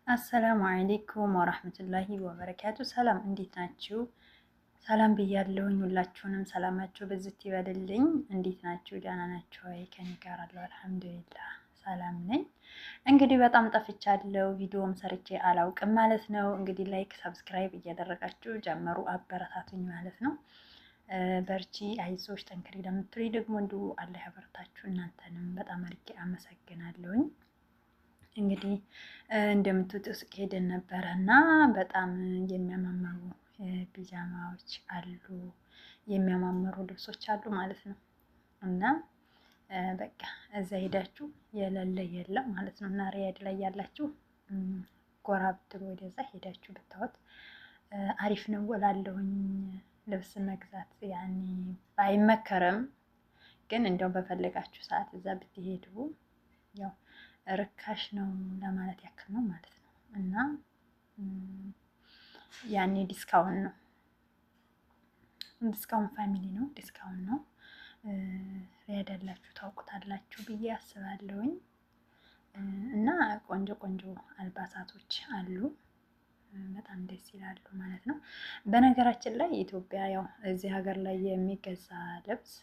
አሰላሙ አለይኩም ወራህመቱላሂ ወበረካቱ። ሰላም እንዴት ናችሁ? ሰላም ብያለሁኝ። ሁላችሁንም ሰላማችሁ በዝት ይበልልኝ። እንዴት ናችሁ? ደህና ናችሁ ወይ? ከኔ ጋር አለው አልሐምዱሊላህ ሰላም ነኝ። እንግዲህ በጣም ጠፍቻለሁ፣ ቪዲዮም ሰርቼ አላውቅም ማለት ነው። እንግዲህ ላይክ ሰብስክራይብ እያደረጋችሁ ጀመሩ፣ አበረታቱኝ ማለት ነው። በርቺ፣ አይዞሽ፣ ጠንክሪ ለምትሉኝ ደግሞ እንዲሁ አላህ ያበረታችሁ። እናንተንም በጣም አድርጌ አመሰግናለሁኝ። እንግዲህ እንደምትወጡ ሱቅ ሄደን ነበረ እና በጣም የሚያማምሩ ፒጃማዎች አሉ፣ የሚያማምሩ ልብሶች አሉ ማለት ነው። እና በቃ እዛ ሄዳችሁ የሌለ የለም ማለት ነው። እና ሪያድ ላይ ያላችሁ ጎራ ብትሉ ወደዛ ሄዳችሁ ብታወት አሪፍ ነው እላለሁኝ። ልብስ መግዛት ያኔ ባይመከርም ግን እንደው በፈለጋችሁ ሰዓት እዛ ብትሄዱ ያው ርካሽ ነው ለማለት ያክል ነው ማለት ነው። እና ያኔ ዲስካውንት ነው፣ ዲስካውንት ፋሚሊ ነው፣ ዲስካውንት ነው። ሪያድ ያላችሁ ታውቁታላችሁ ብዬ አስባለሁኝ። እና ቆንጆ ቆንጆ አልባሳቶች አሉ፣ በጣም ደስ ይላሉ ማለት ነው። በነገራችን ላይ ኢትዮጵያ ያው እዚህ ሀገር ላይ የሚገዛ ልብስ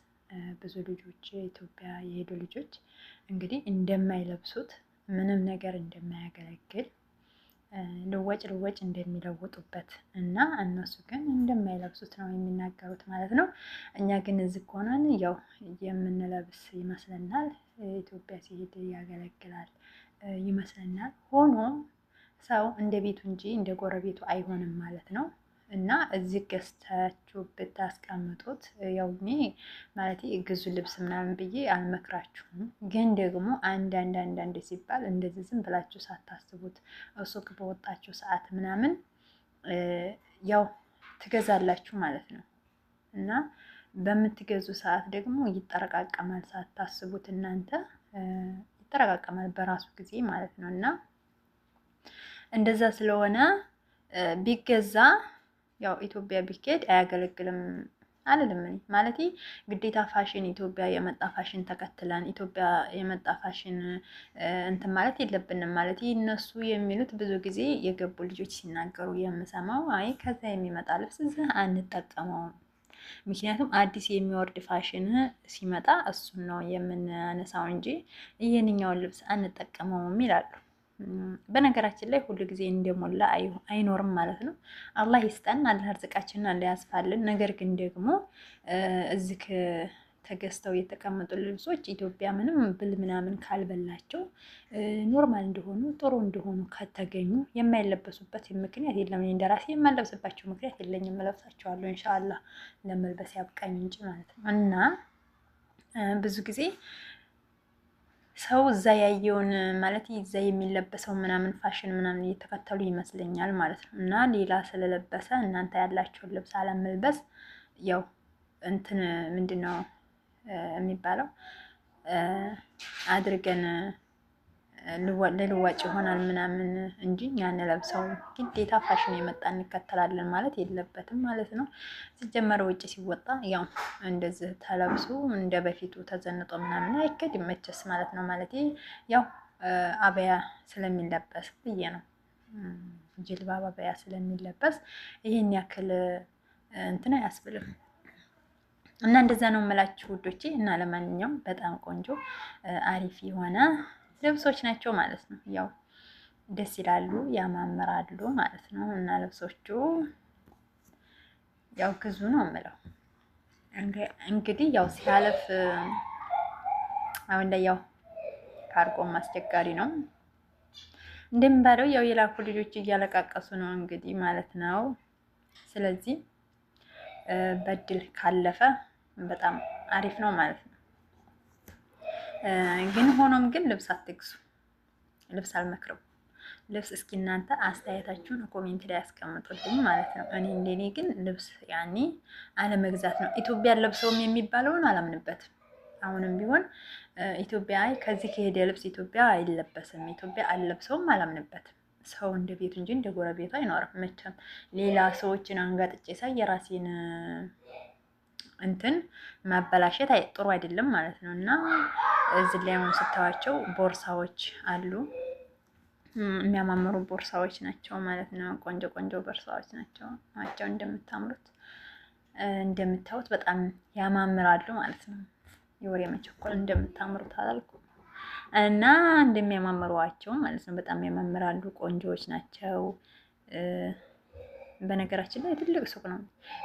ብዙ ልጆች ኢትዮጵያ የሄዱ ልጆች እንግዲህ እንደማይለብሱት ምንም ነገር እንደማያገለግል ልወጭ እንደሚለውጡበት እና እነሱ ግን እንደማይለብሱት ነው የሚናገሩት ማለት ነው። እኛ ግን እዚህ ከሆነን ያው የምንለብስ ይመስለናል። ኢትዮጵያ ሲሄድ ያገለግላል ይመስለናል። ሆኖም ሰው እንደ ቤቱ እንጂ እንደ ጎረቤቱ አይሆንም ማለት ነው። እና እዚህ ገዝታችሁ ብታስቀምጡት ያው እኔ ማለት ግዙ ልብስ ምናምን ብዬ አልመክራችሁም። ግን ደግሞ አንዳንድ ሲባል እንደዚህ ዝም ብላችሁ ሳታስቡት ሱቅ በወጣችሁ ሰዓት ምናምን ያው ትገዛላችሁ ማለት ነው። እና በምትገዙ ሰዓት ደግሞ ይጠረቃቀማል፣ ሳታስቡት እናንተ ይጠረቃቀማል በራሱ ጊዜ ማለት ነው። እና እንደዛ ስለሆነ ቢገዛ ያው ኢትዮጵያ ቢኬድ አያገለግልም አልልም እኔ ማለት ግዴታ ፋሽን ኢትዮጵያ የመጣ ፋሽን ተከትለን ኢትዮጵያ የመጣ ፋሽን እንትን ማለት የለብንም ማለት እነሱ የሚሉት ብዙ ጊዜ የገቡ ልጆች ሲናገሩ የምሰማው አይ ከዛ የሚመጣ ልብስ እዚህ አንጠቀመውም፣ ምክንያቱም አዲስ የሚወርድ ፋሽን ሲመጣ እሱን ነው የምናነሳው እንጂ ይህንኛውን ልብስ አንጠቀመውም ይላሉ። በነገራችን ላይ ሁሉ ጊዜ እንደሞላ አይኖርም ማለት ነው። አላህ ይስጠን፣ አላህ ርዝቃችንን አላህ ያስፋልን። ነገር ግን ደግሞ እዚህ ተገዝተው የተቀመጡ ልብሶች ኢትዮጵያ ምንም ብል ምናምን ካልበላቸው ኖርማል እንደሆኑ ጥሩ እንደሆኑ ከተገኙ የማይለበሱበት ምክንያት የለም። እኔ እንደራሴ የማለብስባቸው ምክንያት የለኝም፣ እለብሳቸዋለሁ ኢንሻአላህ ለመልበስ ያብቃኝ እንጂ ማለት ነው። እና ብዙ ጊዜ ሰው እዛ ያየውን ማለት እዛ የሚለበሰው ምናምን ፋሽን ምናምን እየተከተሉ ይመስለኛል ማለት ነው። እና ሌላ ስለለበሰ እናንተ ያላቸውን ልብስ አለመልበስ ያው እንትን ምንድን ነው የሚባለው አድርገን ለልዋጭ ይሆናል ምናምን እንጂ ያን ለብሰው ግዴታ ፋሽን የመጣ እንከተላለን ማለት የለበትም ማለት ነው። ሲጀመር ውጭ ሲወጣ ያው እንደዚህ ተለብሶ እንደ በፊቱ ተዘንጦ ምናምን አይከድ መቸስ ማለት ነው። ማለት ያው አበያ ስለሚለበስ ብዬ ነው፣ ጅልባብ አበያ ስለሚለበስ ይሄን ያክል እንትን አያስብልም። እና እንደዛ ነው የምላችሁ ውዶቼ። እና ለማንኛውም በጣም ቆንጆ አሪፍ የሆነ ልብሶች ናቸው ማለት ነው። ያው ደስ ይላሉ፣ ያማምራሉ ማለት ነው። እና ልብሶቹ ያው ግዙ ነው የምለው። እንግዲህ ያው ሲያለፍ አሁን ላይ ያው ካርጎም አስቸጋሪ ነው እንደሚባለው ያው የላኩ ልጆች እያለቃቀሱ ነው እንግዲህ ማለት ነው። ስለዚህ በድል ካለፈ በጣም አሪፍ ነው ማለት ነው። ግን ሆኖም ግን ልብስ አትግዙ፣ ልብስ አልመክረው። ልብስ እስኪ እናንተ አስተያየታችሁን ኮሜንት ላይ ያስቀምጡልኝ ማለት ነው። እኔ እንደኔ ግን ልብስ ያኔ አለመግዛት ነው። ኢትዮጵያ ለብሰውም የሚባለውን አላምንበትም። አሁንም ቢሆን ኢትዮጵያ ከዚህ ከሄደ ልብስ ኢትዮጵያ አይለበስም፣ ኢትዮጵያ አልለብሰውም አላምንበትም። ሰው እንደ ቤቱ እንጂ እንደ ጎረቤቱ አይኖርም መቼም። ሌላ ሰዎችን አንጋጥጬ ሳይ የራሴን እንትን ማበላሸት ጥሩ አይደለም ማለት ነው። እና እዚህ ላይ አሁን ስታዋቸው ቦርሳዎች አሉ፣ የሚያማምሩ ቦርሳዎች ናቸው ማለት ነው። ቆንጆ ቆንጆ ቦርሳዎች ናቸው እንደምታምሩት እንደምታዩት በጣም ያማምራሉ ማለት ነው። የወሬ መቸኮል እንደምታምሩት አላልኩ እና እንደሚያማምሯቸው ማለት ነው። በጣም ያማምራሉ፣ ቆንጆዎች ናቸው። በነገራችን ላይ ትልቅ ሱቅ ነው።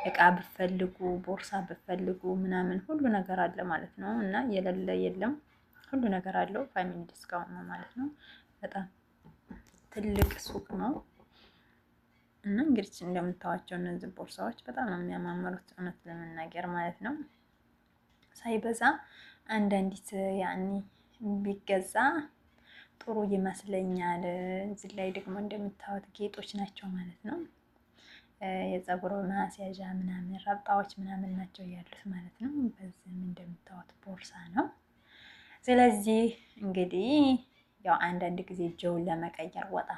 እቃ ብፈልጉ፣ ቦርሳ ብፈልጉ ምናምን ሁሉ ነገር አለ ማለት ነው። እና የሌለ የለም፣ ሁሉ ነገር አለው። ፋሚሊ ዲስካውንት ነው ማለት ነው። በጣም ትልቅ ሱቅ ነው። እና እንግዲህ እንደምታዋቸው እነዚህ ቦርሳዎች በጣም ነው የሚያማምሩት እውነት ለመናገር ማለት ነው። ሳይበዛ አንዳንዲት ያኔ ቢገዛ ጥሩ ይመስለኛል። እዚህ ላይ ደግሞ እንደምታዩት ጌጦች ናቸው ማለት ነው። የፀጉር ማስያዣ ምናምን ረብጣዎች ምናምን ናቸው ያሉት ማለት ነው። በዚህም እንደምታዩት ቦርሳ ነው። ስለዚህ እንግዲህ ያው አንዳንድ ጊዜ ጆውን ለመቀየር ወጣ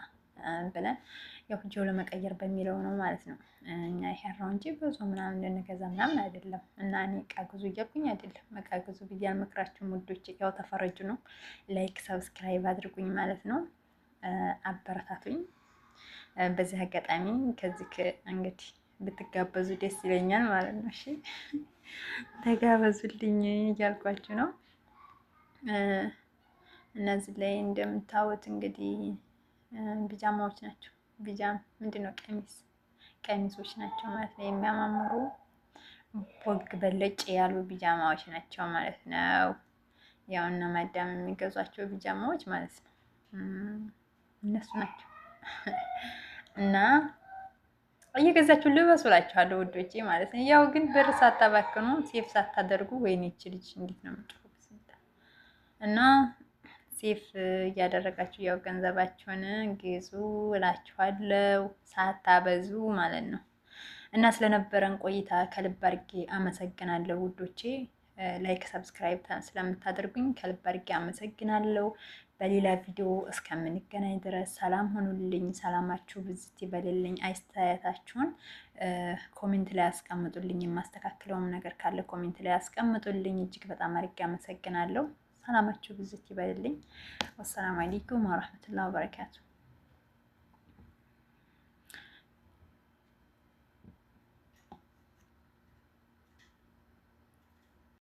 ብለን ያው ጆው ለመቀየር በሚለው ነው ማለት ነው። እኛ ይሄራው እንጂ ብዙ ምናምን ልንገዛ ምናምን አይደለም። እና እኔ እቃ ግዙ እያልኩኝ አይደለም። እቃ ግዙ ብዬ አልመክራችሁም ውዶች። ያው ተፈረጁ ነው። ላይክ ሰብስክራይብ አድርጉኝ ማለት ነው። አበረታቱኝ። በዚህ አጋጣሚ ከዚህ እንግዲህ ብትጋበዙ ደስ ይለኛል ማለት ነው። እሺ ተጋበዙልኝ እያልኳችሁ ነው። እነዚህ ላይ እንደምታዩት እንግዲህ ቢጃማዎች ናቸው። ቢጃም ምንድነው? ቀሚሶች ናቸው ማለት ነው። የሚያማምሩ ቦግ በለጭ ያሉ ቢጃማዎች ናቸው ማለት ነው። ያው እና ማዳም የሚገዟቸው ቢጃማዎች ማለት ነው እነሱ ናቸው። እና እየገዛችሁ ልበሱ እላችኋለሁ ውዶቼ ማለት ነው። ያው ግን ብር ሳታባክኑ ሴፍ ሳታደርጉ ወይኔ ይህች ልጅ እንዴት ነው የምትጮኸው? እና ሴፍ እያደረጋችሁ ያው ገንዘባችሁን ግዙ እላችኋለሁ ሳታበዙ ማለት ነው። እና ስለነበረን ቆይታ ከልብ አድርጌ አመሰግናለሁ ውዶቼ። ላይክ ሰብስክራይብ ስለምታደርጉኝ ከልብ አድርጌ አመሰግናለሁ። በሌላ ቪዲዮ እስከምንገናኝ ድረስ ሰላም ሆኑልኝ። ሰላማችሁ ብዝት ይበልልኝ። አስተያየታችሁን ኮሜንት ላይ አስቀምጡልኝ። የማስተካክለውም ነገር ካለ ኮሜንት ላይ አስቀምጡልኝ። እጅግ በጣም አድርጌ አመሰግናለሁ። ሰላማችሁ ብዝት ይበልልኝ። ወሰላሙ አለይኩም ወራህመቱላሂ ወበረካቱ።